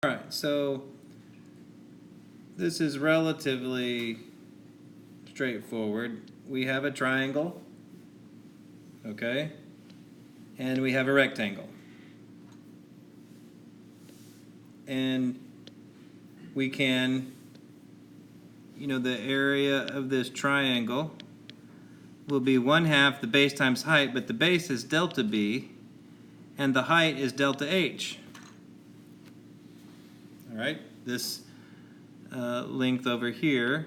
Alright, so this is relatively straightforward. We have a triangle, okay, and we have a rectangle. And we can, the area of this triangle will be 1/2 the base times height, but the base is delta B, and the height is delta H. All right, this length over here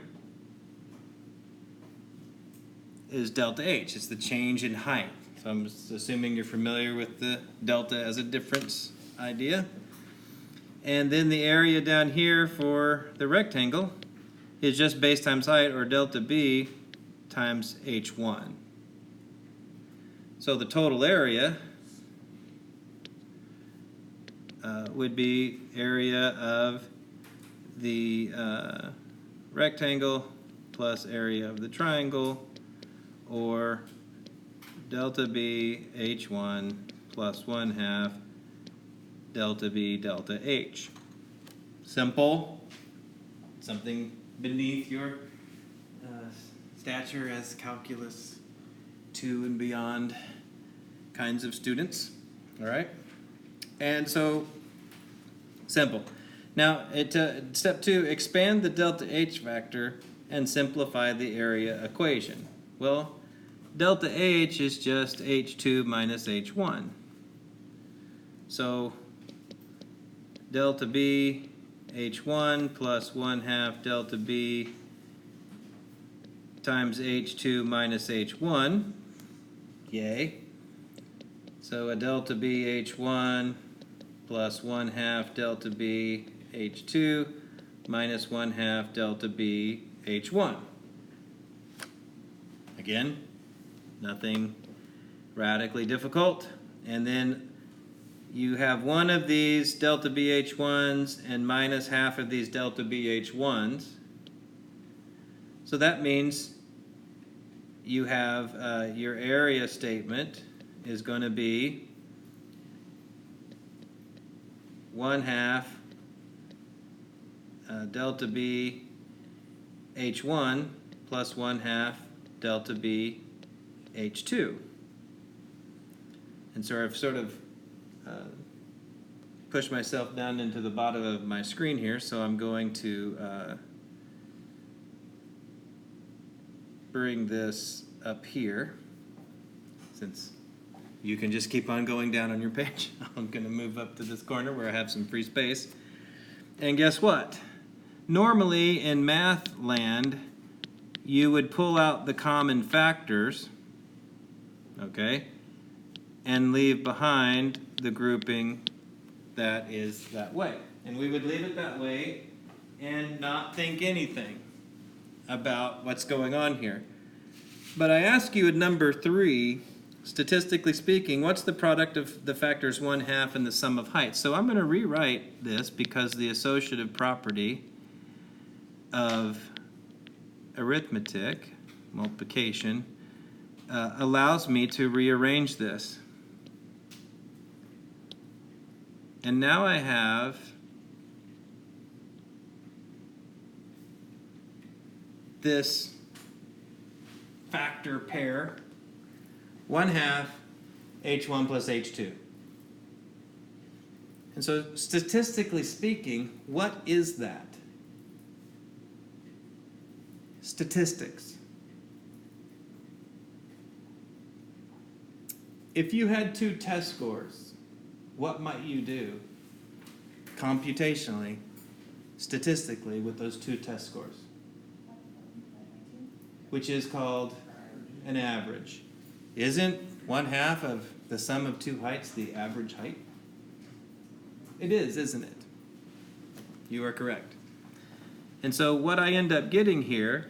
is delta H. It's the change in height. So I'm assuming you're familiar with the delta as a difference idea. And then the area down here for the rectangle is just base times height, or delta B times H1. So the total area would be area of the rectangle plus area of the triangle, or delta B H1 plus 1/2 delta B delta H. Simple. Something beneath your stature as calculus 2 and beyond kinds of students. All right? And so, simple. Now, step 2, expand the delta H factor and simplify the area equation. Well, delta H is just H2 minus H1. So, delta B H1 plus 1/2 delta B times H2 minus H1. Yay. So a delta B H1 plus 1/2 delta B H2 minus 1/2 delta B H1. Again, nothing radically difficult. And then you have one of these delta BH1s and minus half of these delta BH1s. So that means you have your area statement is going to be 1/2 delta B H1 plus 1/2 delta B H2. And so I've sort of push myself down into the bottom of my screen here, so I'm going to bring this up here, since you can just keep on going down on your page. I'm going to move up to this corner where I have some free space. And guess what? Normally in math land, you would pull out the common factors, okay, and leave behind the grouping that is that way. And we would leave it that way and not think anything about what's going on here. But I ask you at number 3, statistically speaking, what's the product of the factors 1/2 and the sum of heights? So I'm going to rewrite this, because the associative property of arithmetic, multiplication, allows me to rearrange this. And now I have this factor pair, 1/2 H1 plus H2. And so statistically speaking, what is that? Statistics. If you had 2 test scores, what might you do computationally, statistically, with those 2 test scores? Which is called an average. Isn't 1/2 of the sum of 2 heights the average height? It is, isn't it? You are correct. And so what I end up getting here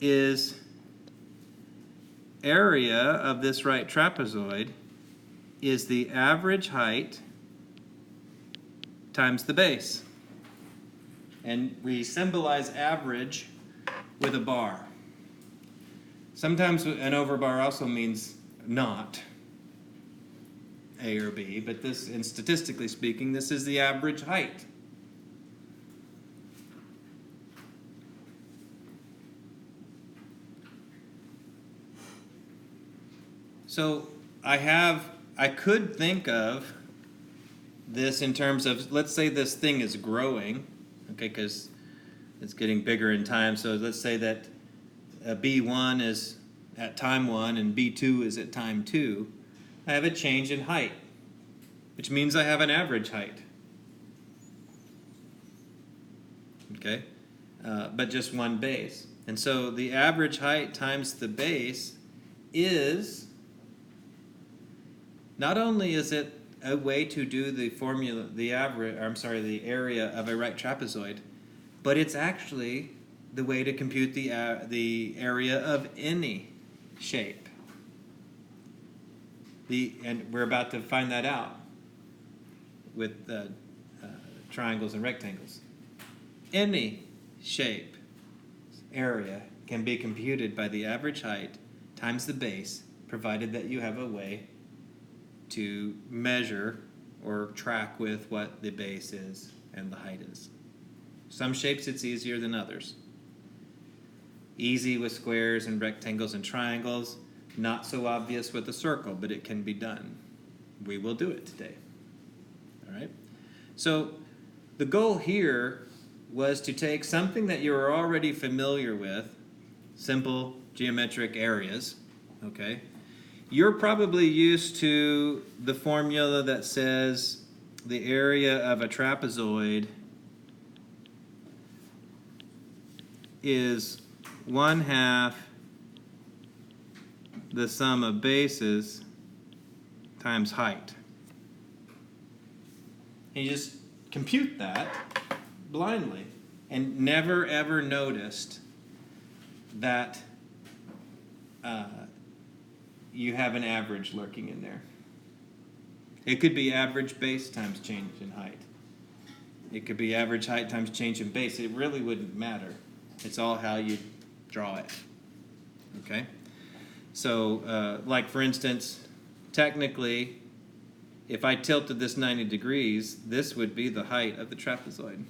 is area of this right trapezoid is the average height times the base. And we symbolize average with a bar. Sometimes an overbar also means not A or B, but this, and statistically speaking, this is the average height So I could think of this in terms of, let's say this thing is growing, okay, because it's getting bigger in time. So let's say that B1 is at time 1 and B2 is at time 2. I have a change in height, which means I have an average height. Okay, but just one base. And so the average height times the base is, not only is it a way to do the formula, the area of a right trapezoid, but it's actually the way to compute the area of any shape. And we're about to find that out with triangles and rectangles. Any shape area can be computed by the average height times the base, provided that you have a way to measure or track with what the base is and the height is. Some shapes it's easier than others. Easy with squares and rectangles and triangles, not so obvious with a circle, but it can be done. We will do it today. All right? So the goal here was to take something that you're already familiar with, simple geometric areas, okay? You're probably used to the formula that says the area of a trapezoid is 1/2 the sum of bases times height. And you just compute that blindly and never ever noticed that you have an average lurking in there. It could be average base times change in height. It could be average height times change in base. It really wouldn't matter. It's all how you draw it. Okay? So, like for instance, technically, if I tilted this 90 degrees, this would be the height of the trapezoid.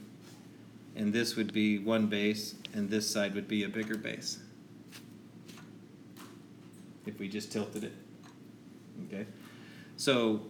And this would be one base, and this side would be a bigger base. If we just tilted it. Okay? So